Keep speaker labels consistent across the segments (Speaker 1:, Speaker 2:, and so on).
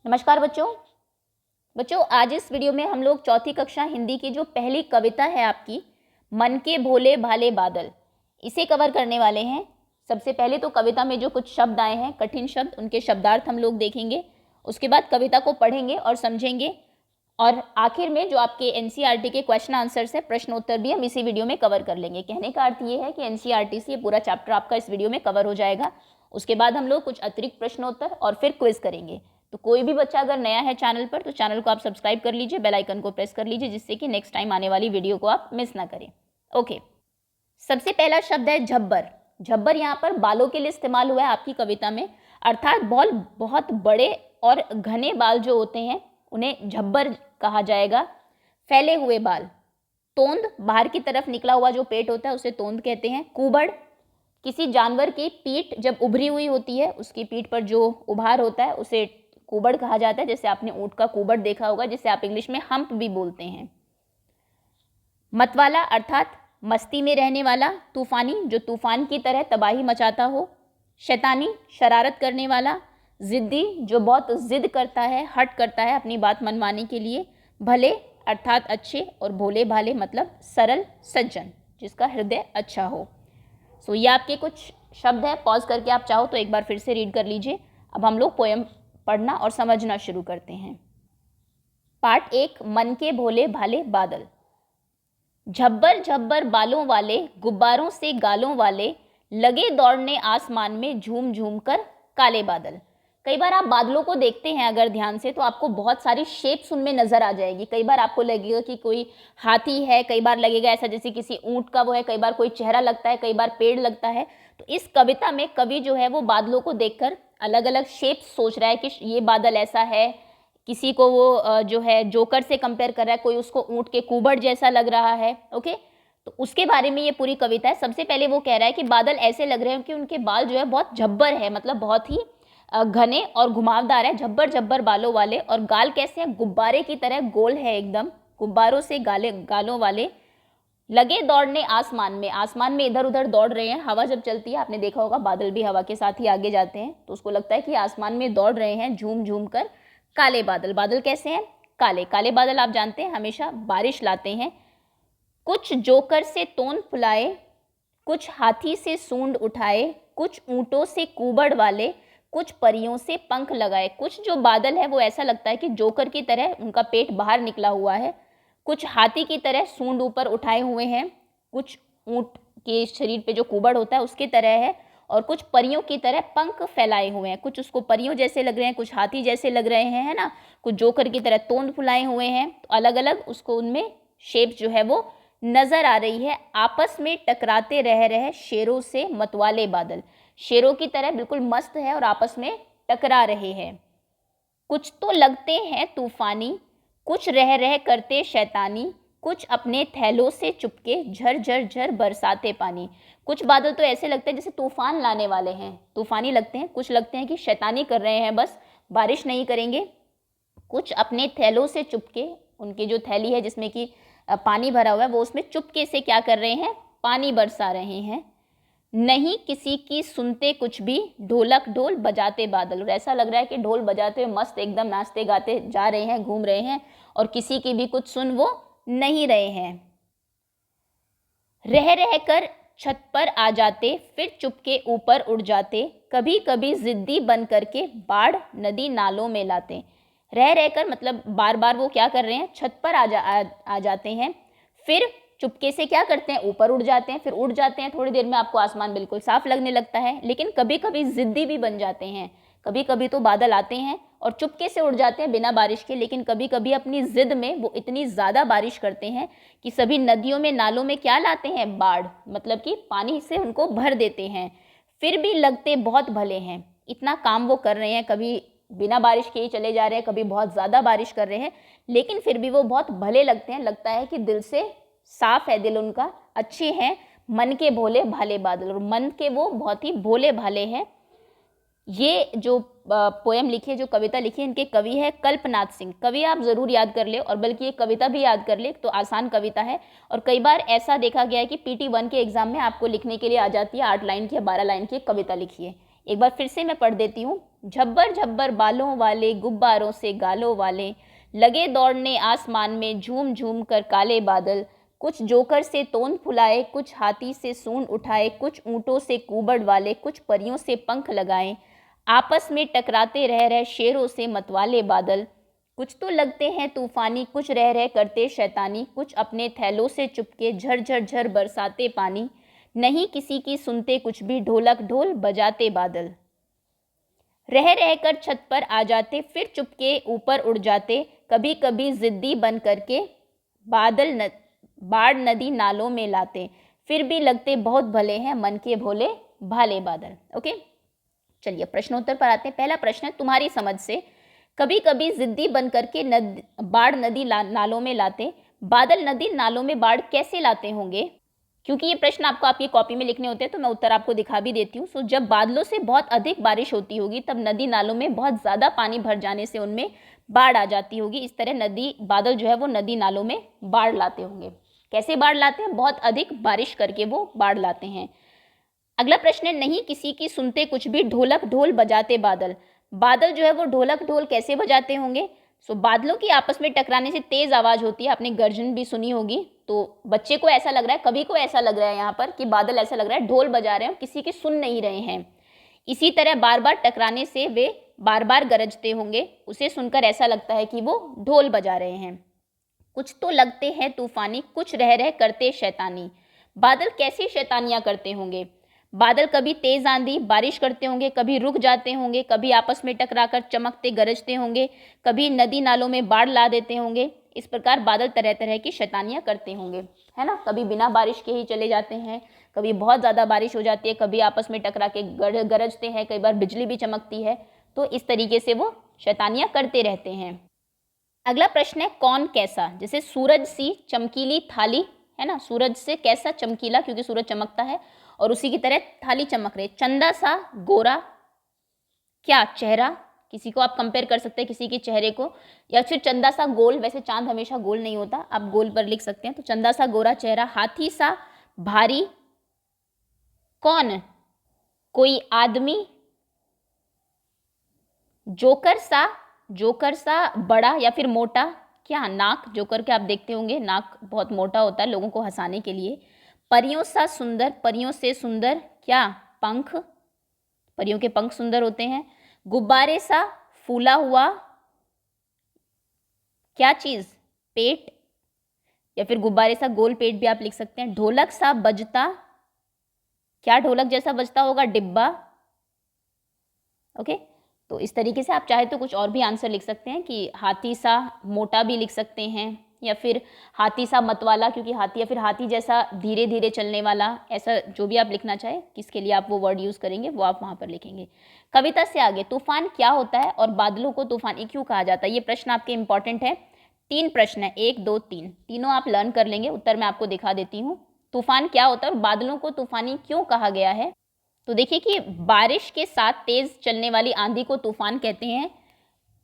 Speaker 1: नमस्कार बच्चों। आज इस वीडियो में हम लोग चौथी कक्षा हिंदी की जो पहली कविता है आपकी मन के भोले भाले बादल, इसे कवर करने वाले हैं। सबसे पहले तो कविता में जो कुछ शब्द आए हैं, कठिन शब्द, उनके शब्दार्थ हम लोग देखेंगे। उसके बाद कविता को पढ़ेंगे और समझेंगे, और आखिर में जो आपके एनसीईआरटी के क्वेश्चन आंसर्स है, प्रश्नोत्तर भी हम इसी वीडियो में कवर कर लेंगे। कहने का अर्थ ये है कि एनसीईआरटी से ये पूरा चैप्टर आपका इस वीडियो में कवर हो जाएगा। उसके बाद हम लोग कुछ अतिरिक्त प्रश्नोत्तर और फिर क्विज करेंगे। तो कोई भी बच्चा अगर नया है चैनल पर तो चैनल को आप सब्सक्राइब कर लीजिए, बेल आइकन को प्रेस कर लीजिए, जिससे कि नेक्स्ट टाइम आने वाली वीडियो को आप मिस ना करें। ओके, सबसे पहला शब्द है झब्बर। झब्बर यहाँ पर बालों के लिए इस्तेमाल हुआ है आपकी कविता में, अर्थात बहुत बड़े और घने बाल जो होते हैं उन्हें झब्बर कहा जाएगा। फैले हुए बाल। तोंद, बाहर की तरफ निकला हुआ जो पेट होता है उसे तोंद कहते हैं। कूबड़, किसी जानवर की पीठ जब उभरी हुई होती है, उसकी पीठ पर जो उभार होता है उसे कूबड़ कहा जाता है। जैसे आपने ऊंट का कूबड़ देखा होगा, जिसे आप इंग्लिश में हम्प भी बोलते हैं। मतवाला अर्थात मस्ती में रहने वाला। तूफानी, जो तूफान की तरह तबाही मचाता हो। शैतानी, शरारत करने वाला। जिद्दी, जो बहुत जिद करता है, हट करता है अपनी बात मनवाने के लिए। भले अर्थात अच्छे, और भोले भाले मतलब सरल सज्जन, जिसका हृदय अच्छा हो। सो ये आपके कुछ शब्द है। पॉज करके आप चाहो तो एक बार फिर से रीड कर लीजिए। अब हम लोग पोएम पढ़ना और समझना शुरू करते हैं। पार्ट 1, मन के भोले भाले बादल। झब्बर झब्बर बालों वाले, गुब्बारों से गालों वाले, लगे दौड़ने आसमान में झूम झूम कर काले बादल। कई बार आप बादलों को देखते हैं अगर ध्यान से, तो आपको बहुत सारी शेप्स उनमें नजर आ जाएगी। कई बार आपको लगेगा कि कोई हाथी है, कई बार लगेगा ऐसा जैसे किसी ऊंट का वो है, कई बार कोई चेहरा लगता है, कई बार पेड़ लगता है। तो इस कविता में कवि जो है वो बादलों को देखकर अलग अलग शेप्स सोच रहा है कि ये बादल ऐसा है। किसी को वो जो है जोकर से कंपेयर कर रहा है, कोई उसको ऊंट के कुबड़ जैसा लग रहा है। ओके, तो उसके बारे में ये पूरी कविता है। सबसे पहले वो कह रहा है कि बादल ऐसे लग रहे हैं कि उनके बाल जो है बहुत झब्बर है, मतलब बहुत ही घने और घुमावदार है। झब्बर झब्बर बालों वाले, और गाल कैसे हैं, गुब्बारे की तरह गोल है एकदम, गुब्बारों से गालों वाले। लगे दौड़ने आसमान में, आसमान में इधर उधर दौड़ रहे हैं। हवा जब चलती है, आपने देखा होगा बादल भी हवा के साथ ही आगे जाते हैं, तो उसको लगता है कि आसमान में दौड़ रहे हैं झूम झूम कर काले बादल। बादल कैसे हैं, काले। काले बादल आप जानते हैं हमेशा बारिश लाते हैं। कुछ जोकर से तोंद फुलाए, कुछ हाथी से सूंड उठाए, कुछ ऊंटों से कुबड़ वाले, कुछ परियों से पंख लगाए। कुछ जो बादल है वो ऐसा लगता है कि जोकर की तरह उनका पेट बाहर निकला हुआ है, कुछ हाथी की तरह सूंड ऊपर उठाए हुए हैं, कुछ ऊंट के शरीर पे जो कुबड़ होता है उसकी तरह है, और कुछ परियों की तरह पंख फैलाए हुए हैं। कुछ उसको परियों जैसे लग रहे हैं, कुछ हाथी जैसे लग रहे हैं, है ना। कुछ जोकर की तरह तोंद फुलाए हुए हैं। तो अलग अलग उसको उनमें शेप जो है वो नजर आ रही है। आपस में टकराते रह रहे शेरों से मतवाले बादल। शेरों की तरह बिल्कुल मस्त है और आपस में टकरा रहे हैं। कुछ तो लगते हैं तूफानी, कुछ रह रह करते शैतानी, कुछ अपने थैलों से चुपके झर झर झर बरसाते पानी। कुछ बादल तो ऐसे लगते हैं जैसे तूफान लाने वाले हैं, तूफानी लगते हैं। कुछ लगते हैं कि शैतानी कर रहे हैं, बस बारिश नहीं करेंगे। कुछ अपने थैलों से चुपके, उनकी जो थैली है जिसमें कि पानी भरा हुआ है, वो उसमें चुपके से क्या कर रहे हैं, पानी बरसा रहे हैं। नहीं किसी की सुनते कुछ भी, ढोलक ढोल बजाते बादल। और ऐसा लग रहा है कि ढोल बजाते हुए मस्त एकदम नाचते गाते जा रहे हैं, घूम रहे हैं, और किसी की भी कुछ सुन वो नहीं रहे हैं। रह रह कर छत पर आ जाते, फिर चुपके ऊपर उड़ जाते, कभी कभी जिद्दी बन करके बाढ़ नदी नालों में लाते। रह रहकर मतलब बार बार वो क्या कर रहे हैं, छत पर आ जाते हैं, फिर चुपके से क्या करते हैं, ऊपर उड़ जाते हैं, फिर उड़ जाते हैं। थोड़ी देर में आपको आसमान बिल्कुल साफ लगने लगता है, लेकिन कभी कभी जिद्दी भी बन जाते हैं। कभी कभी तो बादल आते हैं और चुपके से उड़ जाते हैं बिना बारिश के, लेकिन कभी कभी अपनी जिद में वो इतनी ज़्यादा बारिश करते हैं कि सभी नदियों में नालों में क्या लाते हैं, बाढ़, मतलब कि पानी से उनको भर देते हैं। फिर भी लगते बहुत भले हैं। इतना काम वो कर रहे हैं, कभी बिना बारिश के ही चले जा रहे हैं, कभी बहुत ज़्यादा बारिश कर रहे हैं, लेकिन फिर भी वो बहुत भले लगते हैं। लगता है कि दिल से साफ है दिल उनका, अच्छे हैं। मन के भोले भाले बादल, और मन के वो बहुत ही भोले भाले हैं। ये जो पोएम लिखी है, जो कविता लिखी है, इनके कवि है कल्पनाथ सिंह। कवि आप ज़रूर याद कर ले, और बल्कि ये कविता भी याद कर ले तो आसान कविता है। और कई बार ऐसा देखा गया है कि PT 1 के एग्जाम में आपको लिखने के लिए आ जाती है 8 लाइन की या 12 लाइन की कविता लिखी है। एक बार फिर से मैं पढ़ देती हूँ। झब्बर झब्बर बालों वाले, गुब्बारों से गालों वाले, लगे दौड़ने आसमान में झूम झूम कर काले बादल। कुछ जोकर से तोंद फुलाए, कुछ हाथी से सूंड उठाए, कुछ ऊँटों से कुबड़ वाले, कुछ परियों से पंख लगाए। आपस में टकराते रह रहे शेरों से मतवाले बादल। कुछ तो लगते हैं तूफानी, कुछ रह रहे करते शैतानी, कुछ अपने थैलों से चुपके झर झर बरसाते पानी। नहीं किसी की सुनते कुछ भी, ढोलक ढोल बजाते बादल। रह कर छत पर आ जाते, फिर चुपके ऊपर उड़ जाते, कभी कभी जिद्दी बन करके बाढ़ नदी नालों में लाते, फिर भी लगते बहुत भले हैं मन के भोले भाले बादल। ओके, चलिए प्रश्नोत्तर पर आते हैं। पहला प्रश्न है, तुम्हारी समझ से कभी कभी जिद्दी बन करके बाढ़ नदी नालों में लाते, बादल नदी नालों में बाढ़ कैसे लाते होंगे? क्योंकि ये प्रश्न आपको आपकी कॉपी में लिखने होते हैं तो मैं उत्तर आपको दिखा भी देती हूँ। सो जब बादलों से बहुत अधिक बारिश होती होगी तब नदी नालों में बहुत ज़्यादा पानी भर जाने से उनमें बाढ़ आ जाती होगी। इस तरह बादल जो है वो नदी नालों में बाढ़ लाते होंगे। कैसे बाढ़ लाते हैं? बहुत अधिक बारिश करके वो बाढ़ लाते हैं। अगला प्रश्न है, नहीं किसी की सुनते कुछ भी, ढोलक ढोल बजाते बादल। बादल जो है वो ढोलक ढोल कैसे बजाते होंगे? सो बादलों की आपस में टकराने से तेज आवाज होती है, आपने गर्जन भी सुनी होगी। तो बच्चे को ऐसा लग रहा है, कभी को ऐसा लग रहा है यहाँ पर कि बादल ऐसा लग रहा है ढोल बजा रहे हैं, किसी की सुन नहीं रहे हैं। इसी तरह बार बार टकराने से वे बार बार गरजते होंगे, उसे सुनकर ऐसा लगता है कि वो ढोल बजा रहे हैं। कुछ तो लगते हैं तूफानी, कुछ रह करते शैतानी। बादल कैसी शैतानियां करते होंगे? बादल कभी तेज आंधी बारिश करते होंगे, कभी रुक जाते होंगे, कभी आपस में टकराकर चमकते गरजते होंगे, कभी नदी नालों में बाढ़ ला देते होंगे। इस प्रकार बादल तरह तरह की शैतानियां करते होंगे, है ना। कभी बिना बारिश के ही चले जाते हैं, कभी बहुत ज़्यादा बारिश हो जाती है, कभी आपस में टकरा के गरजते हैं, कई बार बिजली भी चमकती है। तो इस तरीके से वो शैतानियां करते रहते हैं। अगला प्रश्न है, कौन कैसा? जैसे सूरज सी चमकीली थाली, है ना, सूरज से कैसा? चमकीला, क्योंकि सूरज चमकता है, और उसी की तरह थाली चमक रही। चंदा सा गोरा, क्या चेहरा? किसी को आप कंपेयर कर सकते हैं किसी के चेहरे को, या फिर चंदा सा गोल, वैसे चांद हमेशा गोल नहीं होता, आप गोल पर लिख सकते हैं। तो चंदा सा गोरा चेहरा। हाथी सा भारी, कौन? कोई आदमी। जोकर सा बड़ा या फिर मोटा, क्या? नाक। जोकर के आप देखते होंगे नाक बहुत मोटा होता है लोगों को हंसाने के लिए। परियों सा सुंदर, परियों से सुंदर, क्या? पंख। परियों के पंख सुंदर होते हैं। गुब्बारे सा फूला हुआ, क्या चीज? पेट, या फिर गुब्बारे सा गोल पेट भी आप लिख सकते हैं। ढोलक सा बजता, क्या ढोलक जैसा बजता होगा? डिब्बा। ओके, तो इस तरीके से आप चाहे तो कुछ और भी आंसर लिख सकते हैं कि हाथी सा मोटा भी लिख सकते हैं, या फिर हाथी सा मतवाला, क्योंकि हाथी, या फिर हाथी जैसा धीरे धीरे चलने वाला, ऐसा जो भी आप लिखना चाहे, किसके लिए आप वो वर्ड यूज़ करेंगे वो आप वहाँ पर लिखेंगे। कविता से आगे, तूफान क्या होता है और बादलों को तूफानी क्यों कहा जाता है? ये प्रश्न आपके इंपॉर्टेंट है। 3 प्रश्न है, 1 2 3, तीनों आप लर्न कर लेंगे। उत्तर मैं आपको दिखा देती हूँ। तूफान क्या होता है और बादलों को तूफानी क्यों कहा गया है? तो देखिए कि बारिश के साथ तेज चलने वाली आंधी को तूफान कहते हैं।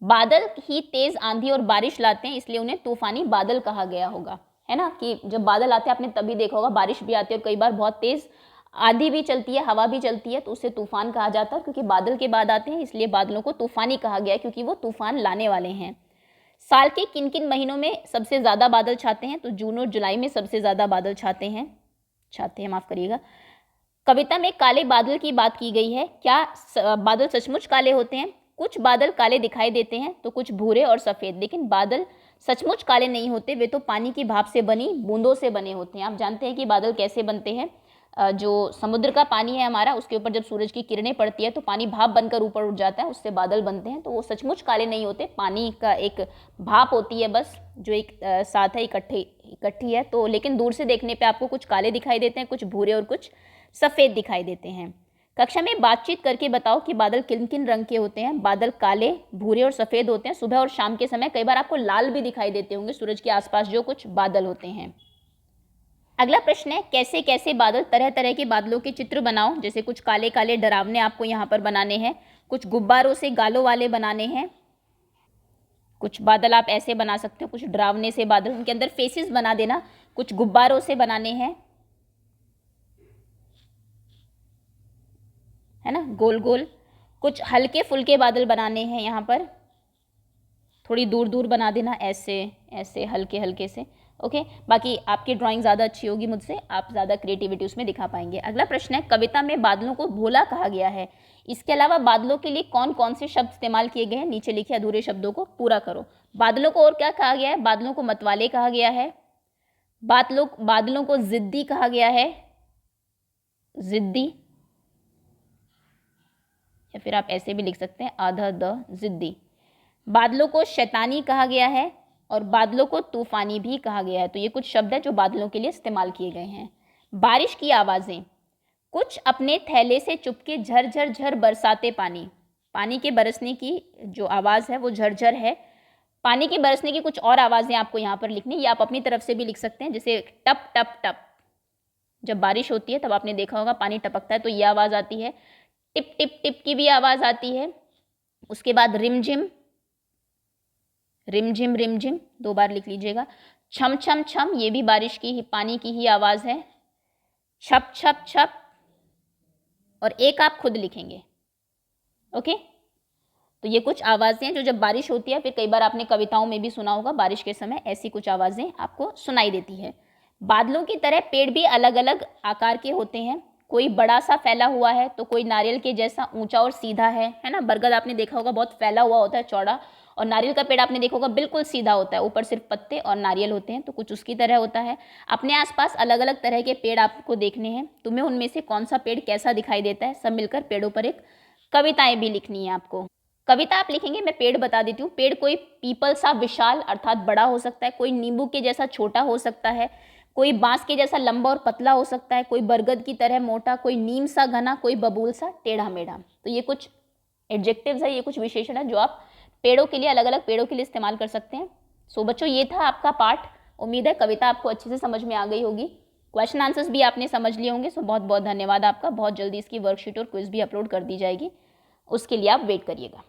Speaker 1: बादल ही तेज आंधी और बारिश लाते हैं, इसलिए उन्हें तूफानी बादल कहा गया होगा, है ना। कि जब बादल आते हैं आपने तभी देखा होगा, बारिश भी आती है और कई बार बहुत तेज आंधी भी चलती है, हवा भी चलती है, तो उसे तूफान कहा जाता है। क्योंकि बादल के बाद आते हैं इसलिए बादलों को तूफानी कहा गया है, क्योंकि वो तूफान लाने वाले हैं। साल के किन किन महीनों में सबसे ज़्यादा बादल छाते हैं? तो जून और जुलाई में सबसे ज़्यादा बादल छाते हैं, माफ़ करिएगा। कविता में काले बादल की बात की गई है, क्या बादल सचमुच काले होते हैं? कुछ बादल काले दिखाई देते हैं तो कुछ भूरे और सफ़ेद, लेकिन बादल सचमुच काले नहीं होते, वे तो पानी की भाप से बनी बूंदों से बने होते हैं। आप जानते हैं कि बादल कैसे बनते हैं? जो समुद्र का पानी है हमारा, उसके ऊपर जब सूरज की किरणें पड़ती है तो पानी भाप बनकर ऊपर उठ जाता है, उससे बादल बनते हैं। तो वो सचमुच काले नहीं होते, पानी का एक भाप होती है बस, जो एक साथ है, इकट्ठी है। तो लेकिन दूर से देखने पे आपको कुछ काले दिखाई देते हैं, कुछ भूरे और कुछ सफ़ेद दिखाई देते हैं। कक्षा में बातचीत करके बताओ कि बादल किन किन रंग के होते हैं? बादल काले, भूरे और सफ़ेद होते हैं। सुबह और शाम के समय कई बार आपको लाल भी दिखाई देते होंगे सूरज के आसपास जो कुछ बादल होते हैं। अगला प्रश्न है, कैसे कैसे बादल? तरह तरह के बादलों के चित्र बनाओ। जैसे कुछ काले काले डरावने आपको यहाँ पर बनाने हैं, कुछ गुब्बारों से गालों वाले बनाने हैं। कुछ बादल आप ऐसे बना सकते हो, कुछ डरावने से बादल, उनके अंदर फेसेस बना देना। कुछ गुब्बारों से बनाने हैं, है ना, गोल गोल। कुछ हल्के फुल्के बादल बनाने हैं यहाँ पर, थोड़ी दूर दूर बना देना, ऐसे ऐसे हल्के हल्के से। ओके, बाकी आपकी ड्राइंग ज़्यादा अच्छी होगी मुझसे, आप ज़्यादा क्रिएटिविटी उसमें दिखा पाएंगे। अगला प्रश्न है, कविता में बादलों को भोला कहा गया है, इसके अलावा बादलों के लिए कौन कौन से शब्द इस्तेमाल किए गए हैं? नीचे लिखे अधूरे शब्दों को पूरा करो। बादलों को और क्या कहा गया है? बादलों को मतवाले कहा गया है, बादलों को जिद्दी कहा गया है, जिद्दी, या फिर आप ऐसे भी लिख सकते हैं आधा द, जिद्दी। बादलों को शैतानी कहा गया है और बादलों को तूफानी भी कहा गया है। तो ये कुछ शब्द हैं जो बादलों के लिए इस्तेमाल किए गए हैं। बारिश की आवाज़ें, कुछ अपने थैले से चुपके झर झर झर बरसाते पानी। पानी के बरसने की जो आवाज़ है वो झरझर है। पानी के बरसने की कुछ और आवाज़ें आपको यहाँ पर लिखनी, ये आप अपनी तरफ से भी लिख सकते हैं, जैसे टप टप टप। जब बारिश होती है तब आपने देखा होगा पानी टपकता है तो ये आवाज़ आती है। टिप टिप टिप की भी आवाज़ आती है। उसके बाद रिमझिम, रिमझिम रिमझिम 2 बार लिख लीजिएगा। छम छम छम, ये भी बारिश की ही, पानी की ही आवाज़ है। छप छप छप, और एक आप खुद लिखेंगे। ओके, तो ये कुछ आवाज़ें हैं जो जब बारिश होती है, फिर कई बार आपने कविताओं में भी सुना होगा बारिश के समय ऐसी कुछ आवाज़ें आपको सुनाई देती है। बादलों की तरह पेड़ भी अलग अलग आकार के होते हैं, कोई बड़ा सा फैला हुआ है तो कोई नारियल के जैसा ऊंचा और सीधा है ना। बरगद आपने देखा होगा बहुत फैला हुआ होता है, चौड़ा, और नारियल का पेड़ आपने देखा होगा बिल्कुल सीधा होता है, ऊपर सिर्फ पत्ते और नारियल होते हैं, तो कुछ उसकी तरह होता है। अपने आसपास अलग अलग तरह के पेड़ आपको देखने हैं, तुम्हें उनमें से कौन सा पेड़ कैसा दिखाई देता है, सब मिलकर पेड़ों पर एक कविताएं भी लिखनी है आपको। कविता आप लिखेंगे, मैं पेड़ बता देती हूँ। पेड़ कोई पीपल सा विशाल अर्थात बड़ा हो सकता है, कोई नींबू के जैसा छोटा हो सकता है, कोई बांस के जैसा लंबा और पतला हो सकता है, कोई बरगद की तरह मोटा, कोई नीम सा घना, कोई बबूल सा टेढ़ा मेढ़ा। तो ये कुछ एडजेक्टिव्स है, ये कुछ विशेषण है जो आप पेड़ों के लिए, अलग अलग पेड़ों के लिए इस्तेमाल कर सकते हैं। सो बच्चों, ये था आपका पाठ। उम्मीद है कविता आपको अच्छे से समझ में आ गई होगी, क्वेश्चन आंसर्स भी आपने समझ लिए होंगे। सो बहुत बहुत धन्यवाद आपका। बहुत जल्दी इसकी वर्कशीट और क्विज भी अपलोड कर दी जाएगी, उसके लिए आप वेट करिएगा।